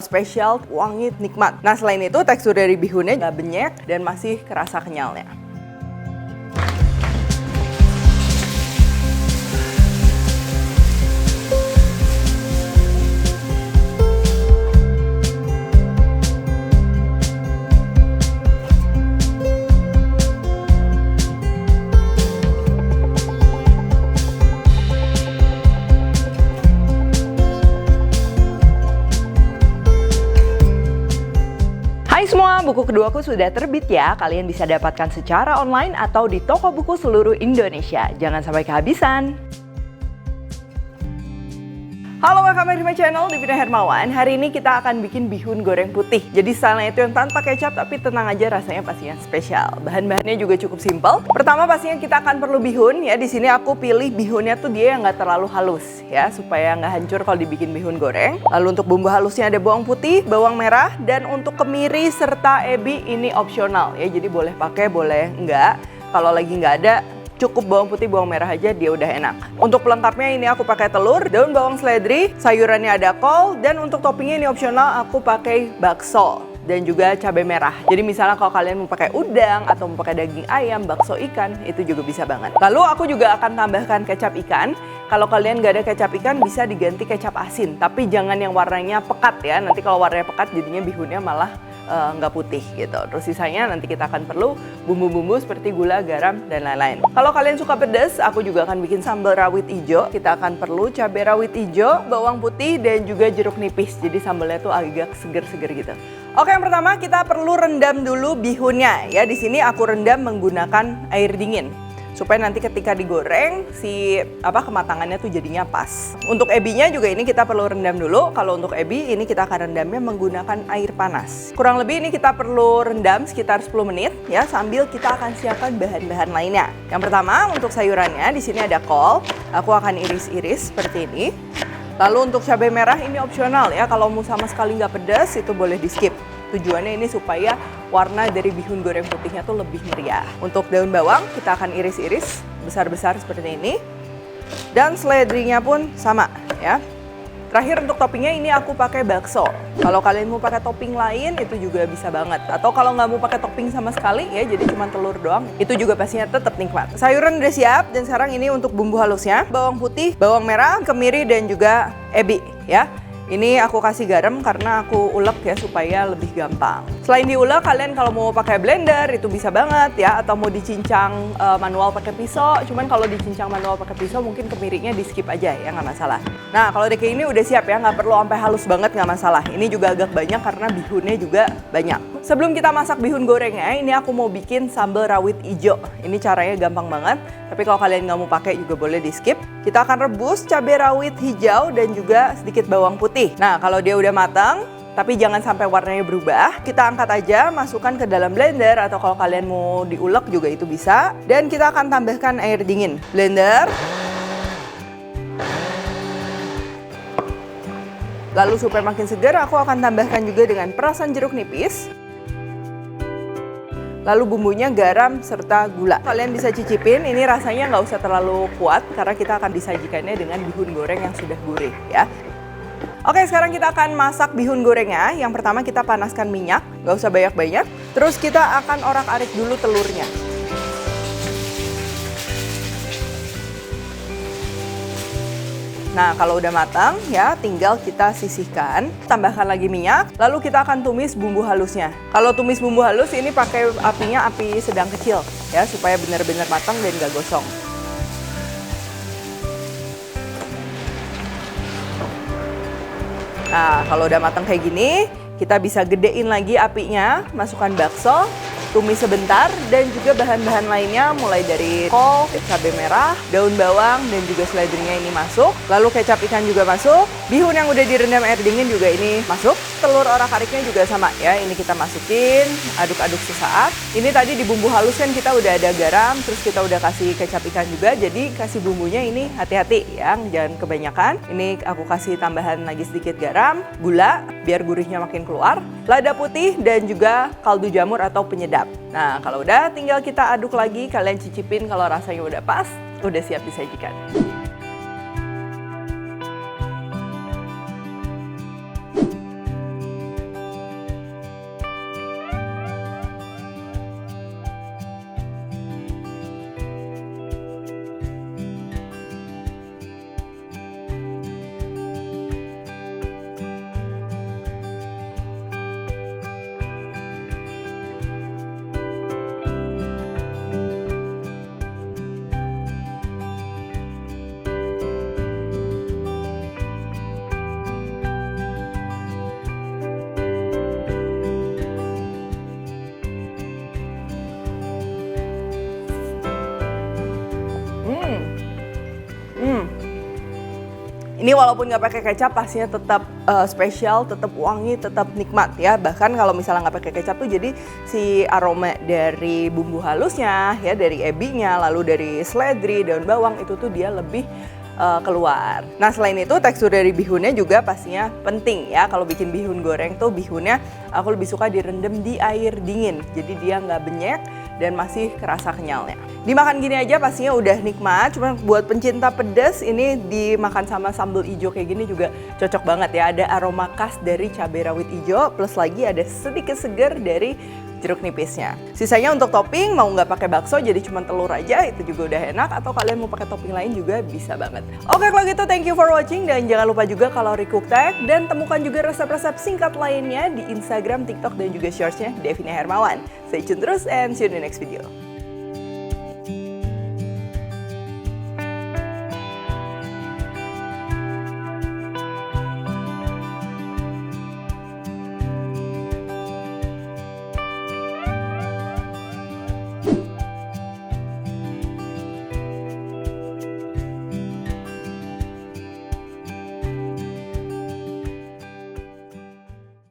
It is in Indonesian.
spesial, wangi, nikmat. Nah selain itu tekstur dari bihunnya nggak benyek dan masih kerasa kenyalnya. Hai semua, buku keduaku sudah terbit ya. Kalian bisa dapatkan secara online atau di toko buku seluruh Indonesia. Jangan sampai kehabisan. Halo, welcome back to my channel, Devina Hermawan. Hari ini kita akan bikin bihun goreng putih. Jadi stylenya itu yang tanpa kecap, tapi tenang aja rasanya pastinya spesial. Bahan-bahannya juga cukup simpel. Pertama pastinya kita akan perlu bihun ya. Di sini aku pilih bihunnya tuh dia yang nggak terlalu halus ya, supaya nggak hancur kalau dibikin bihun goreng. Lalu untuk bumbu halusnya ada bawang putih, bawang merah, dan untuk kemiri serta ebi ini opsional ya. Jadi boleh pakai, boleh enggak. Kalau lagi nggak ada, cukup bawang putih, bawang merah aja dia udah enak. Untuk pelengkapnya ini aku pakai telur, daun bawang seledri, sayurannya ada kol, dan untuk toppingnya ini opsional aku pakai bakso dan juga cabai merah. Jadi misalnya kalau kalian mau pakai udang atau mau pakai daging ayam, bakso ikan, itu juga bisa banget. Lalu aku juga akan tambahkan kecap ikan. Kalau kalian nggak ada kecap ikan bisa diganti kecap asin, tapi jangan yang warnanya pekat ya. Nanti kalau warnanya pekat jadinya bihunnya malah nggak putih gitu. Terus sisanya nanti kita akan perlu bumbu-bumbu seperti gula, garam, dan lain-lain. Kalau kalian suka pedas, aku juga akan bikin sambal rawit hijau. Kita akan perlu cabai rawit hijau, bawang putih, dan juga jeruk nipis. Jadi sambalnya tuh agak seger-seger gitu. Oke, yang pertama kita perlu rendam dulu bihunnya ya. Di sini aku rendam menggunakan air dingin, supaya nanti ketika digoreng si kematangannya tuh jadinya pas. Untuk ebinya juga ini kita perlu rendam dulu. Kalau untuk ebi ini kita akan rendamnya menggunakan air panas. Kurang lebih ini kita perlu rendam sekitar 10 menit ya, sambil kita akan siapkan bahan-bahan lainnya. Yang pertama untuk sayurannya di sini ada kol. Aku akan iris-iris seperti ini. Lalu untuk cabai merah ini opsional ya. Kalau mau sama sekali nggak pedas itu boleh di skip. Tujuannya ini supaya warna dari bihun goreng putihnya tuh lebih meriah. Untuk daun bawang kita akan iris-iris besar-besar seperti ini. Dan seledrinya pun sama ya. Terakhir untuk toppingnya ini aku pakai bakso. Kalau kalian mau pakai topping lain itu juga bisa banget. Atau kalau nggak mau pakai topping sama sekali ya, jadi cuma telur doang, itu juga pastinya tetap nikmat. Sayuran udah siap dan sekarang ini untuk bumbu halusnya. Bawang putih, bawang merah, kemiri, dan juga ebi ya. Ini aku kasih garam karena aku ulek ya supaya lebih gampang. Selain diulek, kalian kalau mau pakai blender itu bisa banget ya, atau mau dicincang manual pakai pisau. Cuman kalau dicincang manual pakai pisau mungkin kemirinya di skip aja ya, nggak masalah. Nah kalau udah kayak ini udah siap ya, nggak perlu sampai halus banget, nggak masalah. Ini juga agak banyak karena bihunnya juga banyak. Sebelum kita masak bihun gorengnya, ini aku mau bikin sambal rawit hijau. Ini caranya gampang banget. Tapi kalau kalian nggak mau pakai juga boleh di skip. Kita akan rebus cabai rawit hijau dan juga sedikit bawang putih. Nah kalau dia udah matang, tapi jangan sampai warnanya berubah, kita angkat aja, masukkan ke dalam blender, atau kalau kalian mau diulek juga itu bisa. Dan kita akan tambahkan air dingin. Blender. Lalu supaya makin segar, aku akan tambahkan juga dengan perasan jeruk nipis. Lalu bumbunya garam serta gula. Kalian bisa cicipin, ini rasanya nggak usah terlalu kuat karena kita akan disajikannya dengan bihun goreng yang sudah gurih ya. Oke, sekarang kita akan masak bihun gorengnya. Yang pertama kita panaskan minyak, nggak usah banyak-banyak. Terus kita akan orak-arik dulu telurnya. Nah, kalau udah matang ya tinggal kita sisihkan, tambahkan lagi minyak, lalu kita akan tumis bumbu halusnya. Kalau tumis bumbu halus ini pakai apinya api sedang kecil ya, supaya benar-benar matang dan gak gosong. Nah, kalau udah matang kayak gini, kita bisa gedein lagi apinya, masukkan bakso, tumis sebentar, dan juga bahan-bahan lainnya mulai dari kol, cabai merah, daun bawang, dan juga seledrinya ini masuk. Lalu kecap ikan juga masuk, bihun yang udah direndam air dingin juga ini masuk. Telur orak-ariknya juga sama ya, ini kita masukin, aduk-aduk sesaat. Ini tadi di bumbu halus kan kita udah ada garam, terus kita udah kasih kecap ikan juga, jadi kasih bumbunya ini hati-hati ya, jangan kebanyakan. Ini aku kasih tambahan lagi sedikit garam, gula, biar gurihnya makin keluar, lada putih, dan juga kaldu jamur atau penyedap. Nah, kalau udah tinggal kita aduk lagi, kalian cicipin kalau rasanya udah pas, udah siap disajikan. Ini walaupun nggak pakai kecap pastinya tetap spesial, tetap wangi, tetap nikmat ya. Bahkan kalau misalnya nggak pakai kecap tuh jadi si aroma dari bumbu halusnya ya, dari ebinya, lalu dari seledri, daun bawang itu tuh dia lebih keluar. Nah selain itu tekstur dari bihunnya juga pastinya penting ya. Kalau bikin bihun goreng tuh bihunnya aku lebih suka direndam di air dingin. Jadi dia nggak benyek dan masih kerasa kenyalnya. Dimakan gini aja pastinya udah nikmat. Cuman buat pencinta pedas ini dimakan sama sambal ijo kayak gini juga cocok banget ya. Ada aroma khas dari cabai rawit ijo plus lagi ada sedikit segar dari jeruk nipisnya. Sisanya untuk topping mau nggak pakai bakso jadi cuma telur aja itu juga udah enak, atau kalian mau pakai topping lain juga bisa banget. Oke kalau gitu thank you for watching dan jangan lupa juga kalori cook tag dan temukan juga resep-resep singkat lainnya di Instagram, TikTok dan juga shortsnya Devina Hermawan. Stay tune terus and see you in the next video.